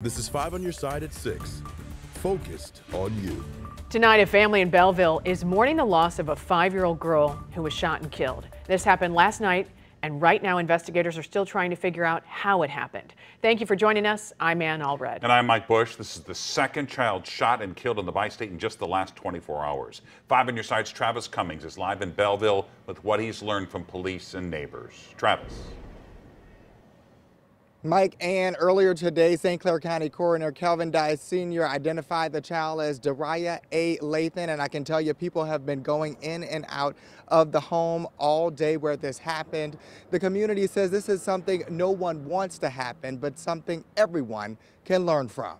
This is 5 on your side at 6. Focused on you. Tonight, a family in Belleville is mourning the loss of a 5-year-old girl who was shot and killed. This happened last night, and right now investigators are still trying to figure out how it happened. Thank you for joining us. I'm Ann Allred. And I'm Mike Bush. This is the second child shot and killed in the bi-state in just the last 24 hours. 5 on your side's Travis Cummings is live in Belleville with what he's learned from police and neighbors. Travis. Mike, and earlier today, St. Clair County Coroner Kelvin Dye Sr. identified the child as Dariah A. Lathan, and I can tell you people have been going in and out of the home all day where this happened. The community says this is something no one wants to happen, but something everyone can learn from.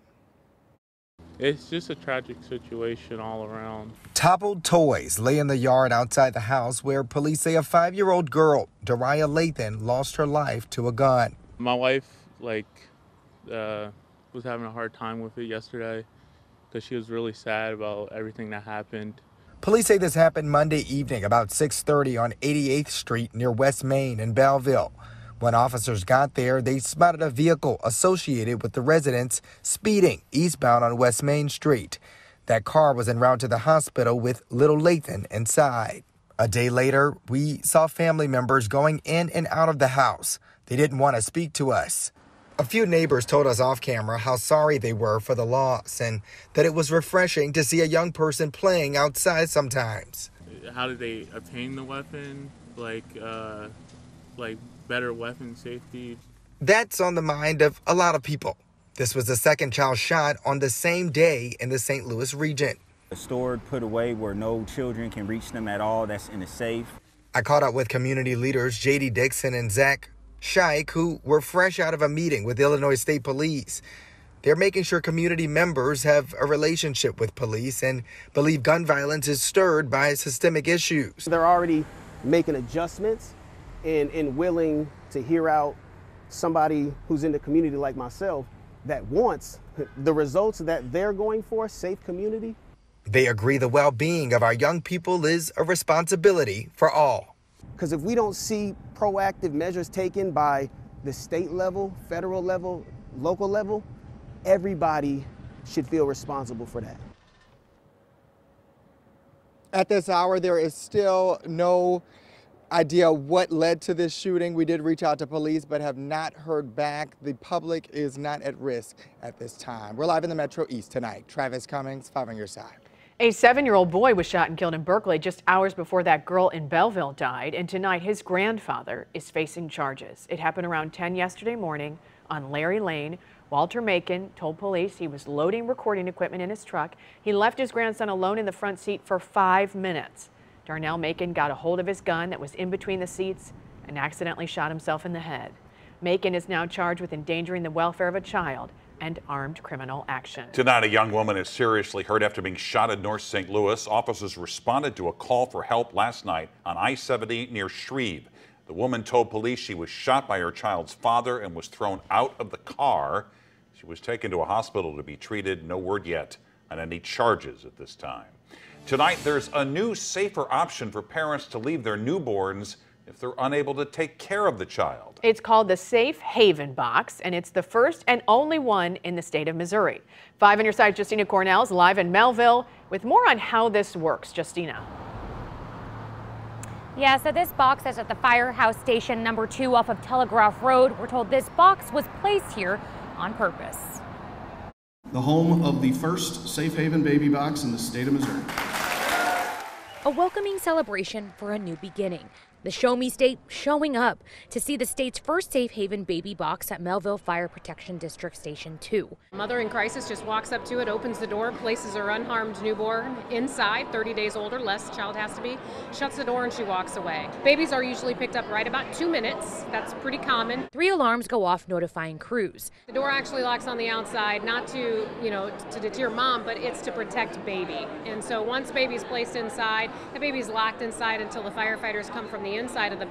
It's just a tragic situation all around. Toppled toys lay in the yard outside the house where police say a 5-year-old girl, Dariah Lathan, lost her life to a gun. My wife, was having a hard time with it yesterday because she was really sad about everything that happened. Police say this happened Monday evening about 6:30 on 88th Street near West Main in Belleville. When officers got there, they spotted a vehicle associated with the residents speeding eastbound on West Main Street. That car was en route to the hospital with little Lathan inside. A day later, we saw family members going in and out of the house. They didn't want to speak to us. A few neighbors told us off camera how sorry they were for the loss and that it was refreshing to see a young person playing outside sometimes. How did they obtain the weapon? Better weapon safety? That's on the mind of a lot of people. This was the second child shot on the same day in the St. Louis region. Stored, put away where no children can reach them at all. That's in a safe. I caught up with community leaders J.D. Dixon and Zach Scheich, who were fresh out of a meeting with Illinois State Police. They're making sure community members have a relationship with police and believe gun violence is stirred by systemic issues. They're already making adjustments and willing to hear out somebody who's in the community like myself that wants the results that they're going for, safe community. They agree the well-being of our young people is a responsibility for all. Because if we don't see proactive measures taken by the state level, federal level, local level, everybody should feel responsible for that. At this hour, there is still no idea what led to this shooting. We did reach out to police, but have not heard back. The public is not at risk at this time. We're live in the Metro East tonight. Travis Cummings, 5 on your side. A 7-year-old boy was shot and killed in Berkeley just hours before that girl in Belleville died, and tonight his grandfather is facing charges. It happened around 10 yesterday morning on Larry Lane. Walter Macon told police he was loading recording equipment in his truck. He left his grandson alone in the front seat for 5 minutes. Darnell Macon got a hold of his gun that was in between the seats and accidentally shot himself in the head. Macon is now charged with endangering the welfare of a child and armed criminal action. Tonight, a young woman is seriously hurt after being shot in North St. Louis. Officers responded to a call for help last night on I-70 near Shreve. The woman told police she was shot by her child's father and was thrown out of the car. She was taken to a hospital to be treated. No word yet on any charges at this time. Tonight, there's a new, safer option for parents to leave their newborns if they're unable to take care of the child. It's called the Safe Haven Box, and it's the first and only one in the state of Missouri. 5 on your side, Justina Cornell is live in Melville with more on how this works. Justina. Yeah, so this box is at the Firehouse Station number 2 off of Telegraph Road. We're told this box was placed here on purpose. The home of the first Safe Haven baby box in the state of Missouri. A welcoming celebration for a new beginning. The Show Me State showing up to see the state's first Safe Haven baby box at Melville Fire Protection District Station 2. Mother in crisis just walks up to it, opens the door, places her unharmed newborn inside, 30 days old or less, child has to be, shuts the door and she walks away. Babies are usually picked up right about 2 minutes. That's pretty common. 3 alarms go off notifying crews. The door actually locks on the outside, not to, to deter mom, but it's to protect baby. And so once baby's placed inside, the baby's locked inside until the firefighters come from the the inside of the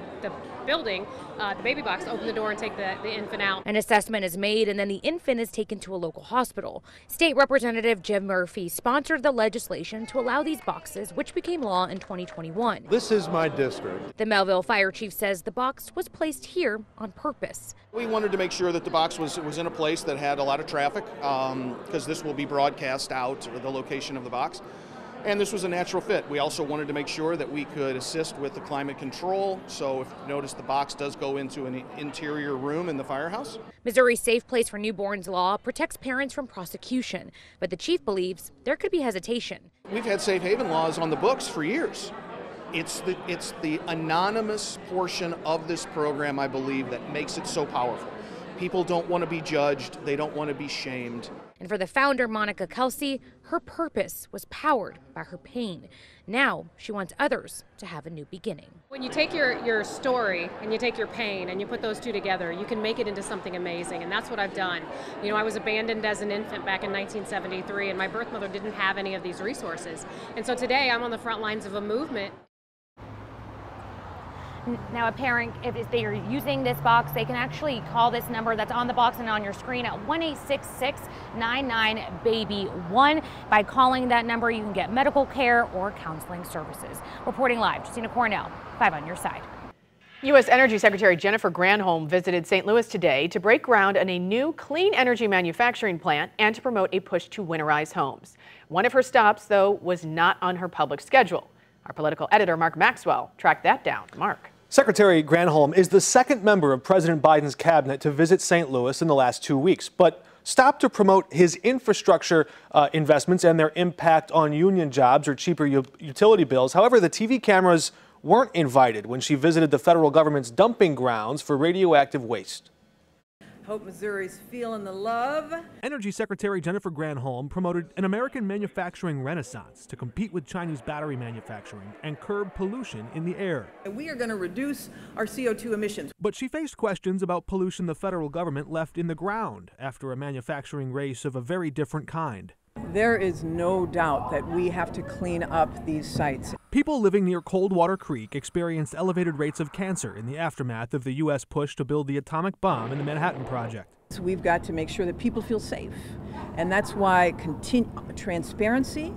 building, the baby box, open the door and take the infant out. An assessment is made and then the infant is taken to a local hospital. State Representative Jim Murphy sponsored the legislation to allow these boxes, which became law in 2021. This is my district. The Melville fire chief says the box was placed here on purpose. We wanted to make sure that the box was in a place that had a lot of traffic, because this will be broadcast out, the location of the box. And this was a natural fit. We also wanted to make sure that we could assist with the climate control. So if you notice, the box does go into an interior room in the firehouse. Missouri's Safe Place for Newborns law protects parents from prosecution, but the chief believes there could be hesitation. We've had safe haven laws on the books for years. It's the anonymous portion of this program, I believe, that makes it so powerful. People don't want to be judged. They don't want to be shamed. And for the founder, Monica Kelsey, her purpose was powered by her pain. Now she wants others to have a new beginning. When you take your story and you take your pain and you put those two together, you can make it into something amazing, and that's what I've done. You know, I was abandoned as an infant back in 1973, and my birth mother didn't have any of these resources. And so today I'm on the front lines of a movement. Now, a parent, if they are using this box, they can actually call this number that's on the box and on your screen at 1-866-99-BABY-1. By calling that number, you can get medical care or counseling services. Reporting live, Justina Cornell, 5 on your side. U.S. Energy Secretary Jennifer Granholm visited St. Louis today to break ground on a new clean energy manufacturing plant and to promote a push to winterize homes. One of her stops, though, was not on her public schedule. Our political editor, Mark Maxwell, tracked that down. Mark. Secretary Granholm is the second member of President Biden's cabinet to visit St. Louis in the last 2 weeks, but stopped to promote his infrastructure investments and their impact on union jobs or cheaper utility bills. However, the TV cameras weren't invited when she visited the federal government's dumping grounds for radioactive waste. Hope Missouri's feeling the love. Energy Secretary Jennifer Granholm promoted an American manufacturing renaissance to compete with Chinese battery manufacturing and curb pollution in the air. We are going to reduce our CO2 emissions. But she faced questions about pollution the federal government left in the ground after a manufacturing race of a very different kind. There is no doubt that we have to clean up these sites. People living near Coldwater Creek experienced elevated rates of cancer in the aftermath of the U.S. push to build the atomic bomb in the Manhattan Project. So we've got to make sure that people feel safe. And that's why transparency,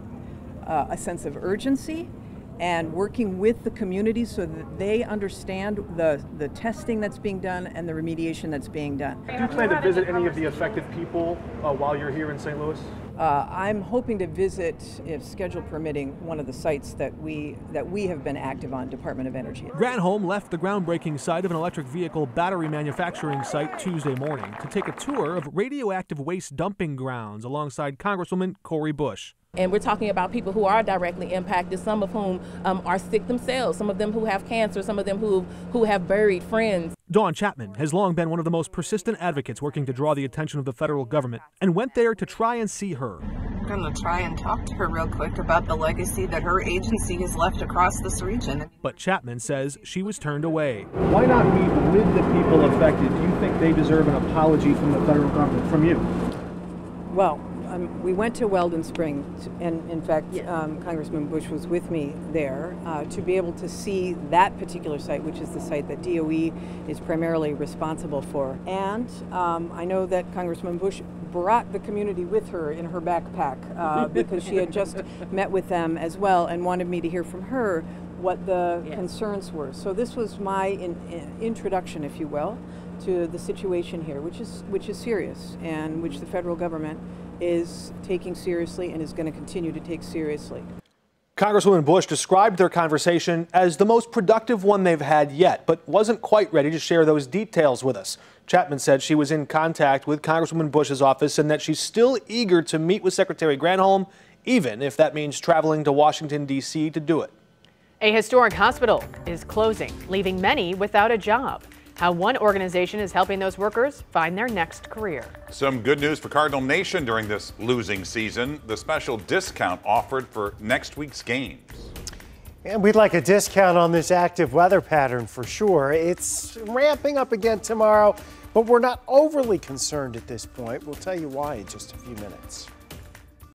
a sense of urgency, and working with the community so that they understand the testing that's being done and the remediation that's being done. Do you plan to visit any of the affected people while you're here in St. Louis? I'm hoping to visit, if schedule permitting, one of the sites that we have been active on, Department of Energy. Granholm left the groundbreaking site of an electric vehicle battery manufacturing site Tuesday morning to take a tour of radioactive waste dumping grounds alongside Congresswoman Cori Bush. And we're talking about people who are directly impacted, some of whom are sick themselves, some of them who have cancer, some of them who have buried friends. Dawn Chapman has long been one of the most persistent advocates working to draw the attention of the federal government and went there to try and see her. I'm going to try and talk to her real quick about the legacy that her agency has left across this region. But Chapman says she was turned away. Why not meet with the people affected? Do you think they deserve an apology from the federal government, from you? Well, we went to Weldon Springs, and in fact, Congressman Bush was with me there to be able to see that particular site, which is the site that DOE is primarily responsible for. And I know that Congressman Bush brought the community with her in her backpack because she had just met with them as well and wanted me to hear from her what the concerns were. So this was my introduction, if you will, to the situation here, which is serious and which the federal government is taking seriously and is going to continue to take seriously. Congresswoman Bush described their conversation as the most productive one they've had yet, but wasn't quite ready to share those details with us. Chapman said she was in contact with Congresswoman Bush's office and that she's still eager to meet with Secretary Granholm, even if that means traveling to Washington, D.C. to do it. A historic hospital is closing, leaving many without a job. How one organization is helping those workers find their next career. Some good news for Cardinal Nation during this losing season. The special discount offered for next week's games. And we'd like a discount on this active weather pattern for sure. It's ramping up again tomorrow, but we're not overly concerned at this point. We'll tell you why in just a few minutes.